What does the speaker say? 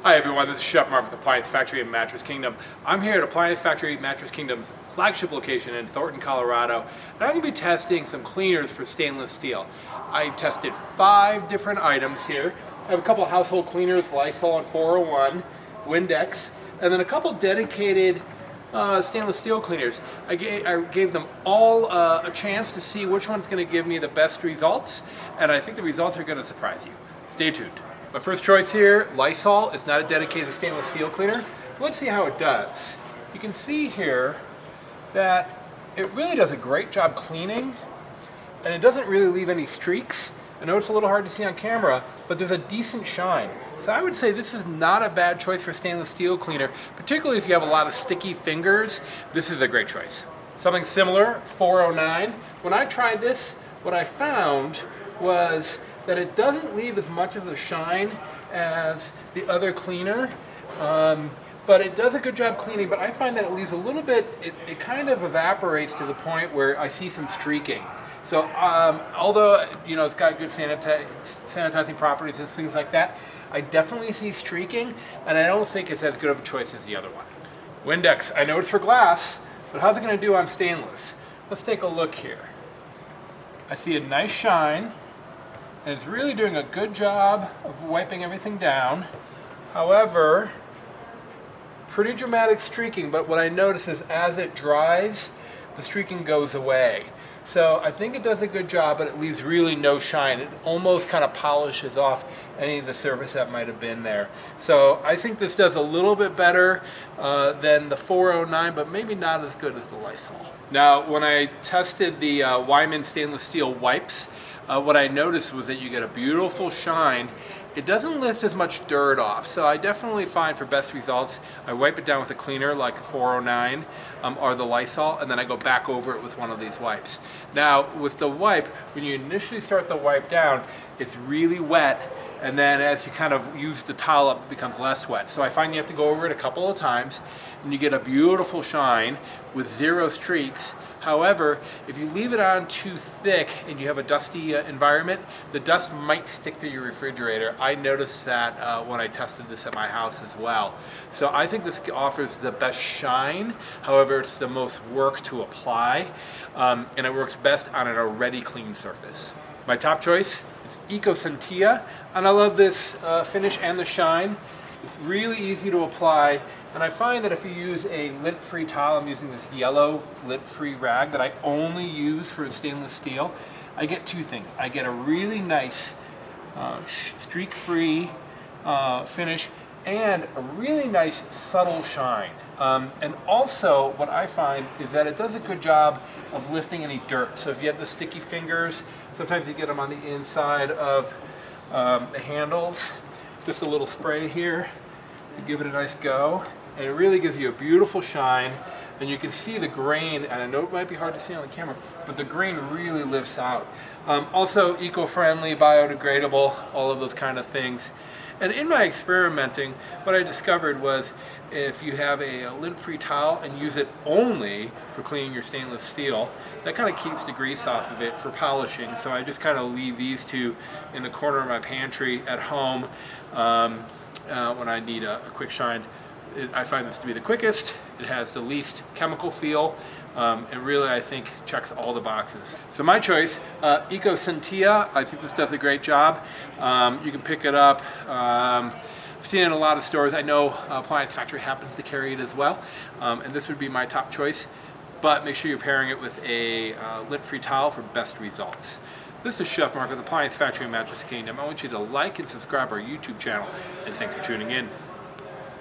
Hi everyone, this is Chef Mark with Appliance Factory in Mattress Kingdom. I'm here at Appliance Factory Mattress Kingdom's flagship location in Thornton, Colorado, and I'm going to be testing some cleaners for stainless steel. I tested 5 different items here. I have a couple of household cleaners, Lysol and 401, Windex, and then a couple dedicated stainless steel cleaners. I gave them all a chance to see which one's going to give me the best results, and I think the results are going to surprise you. Stay tuned. My first choice here, Lysol. It's not a dedicated stainless steel cleaner. Let's see how it does. You can see here that it really does a great job cleaning, and it doesn't really leave any streaks. I know it's a little hard to see on camera, but there's a decent shine. So I would say this is not a bad choice for stainless steel cleaner, particularly if you have a lot of sticky fingers. This is a great choice. Something similar, 409. When I tried this, what I found was that it doesn't leave as much of a shine as the other cleaner, but it does a good job cleaning, but I find that it leaves a little bit, it kind of evaporates to the point where I see some streaking. So although it's got good sanitizing properties and things like that, I definitely see streaking, and I don't think it's as good of a choice as the other one. Windex, I know it's for glass, but how's it going to do on stainless? Let's take a look here. I see a nice shine, and it's really doing a good job of wiping everything down. However, pretty dramatic streaking, but what I notice is as it dries, the streaking goes away. So I think it does a good job, but it leaves really no shine. It almost kind of polishes off any of the surface that might have been there. So I think this does a little bit better than the 409, but maybe not as good as the Lysol. Now, when I tested the Wyman stainless steel wipes, what I noticed was that you get a beautiful shine. It doesn't lift as much dirt off, so I definitely find for best results, I wipe it down with a cleaner like a 409 or the Lysol, and then I go back over it with one of these wipes. Now, with the wipe, when you initially start the wipe down, it's really wet, and then as you kind of use the towel up, it becomes less wet. So I find you have to go over it a couple of times, and you get a beautiful shine with 0 streaks. However, if you leave it on too thick and you have a dusty environment, the dust might stick to your refrigerator. I noticed that when I tested this at my house as well. So I think this offers the best shine. However, it's the most work to apply, and it works best on an already clean surface. My top choice is Eco Sentia, and I love this finish and the shine. It's really easy to apply, and I find that if you use a lint-free towel, I'm using this yellow lint-free rag that I only use for stainless steel, I get 2 things. I get a really nice streak-free finish and a really nice subtle shine. And also what I find is that it does a good job of lifting any dirt. So if you have the sticky fingers, sometimes you get them on the inside of the handles. Just a little spray here to give it a nice go, and it really gives you a beautiful shine, and you can see the grain, and I know it might be hard to see on the camera, but the grain really lifts out. Also eco-friendly, biodegradable, all of those kind of things. And in my experimenting, what I discovered was if you have a lint-free towel and use it only for cleaning your stainless steel, that kind of keeps the grease off of it for polishing. So I just kind of leave these 2 in the corner of my pantry at home when I need a quick shine. I find this to be the quickest. It has the least chemical feel, and really I think checks all the boxes. So my choice, Eco Sentia. I think this does a great job. You can pick it up. I've seen it in a lot of stores. I know Appliance Factory happens to carry it as well, and this would be my top choice. But make sure you're pairing it with a lint-free towel for best results. This is Chef Mark with Appliance Factory in Mattress Kingdom. I want you to like and subscribe our YouTube channel, and thanks for tuning in.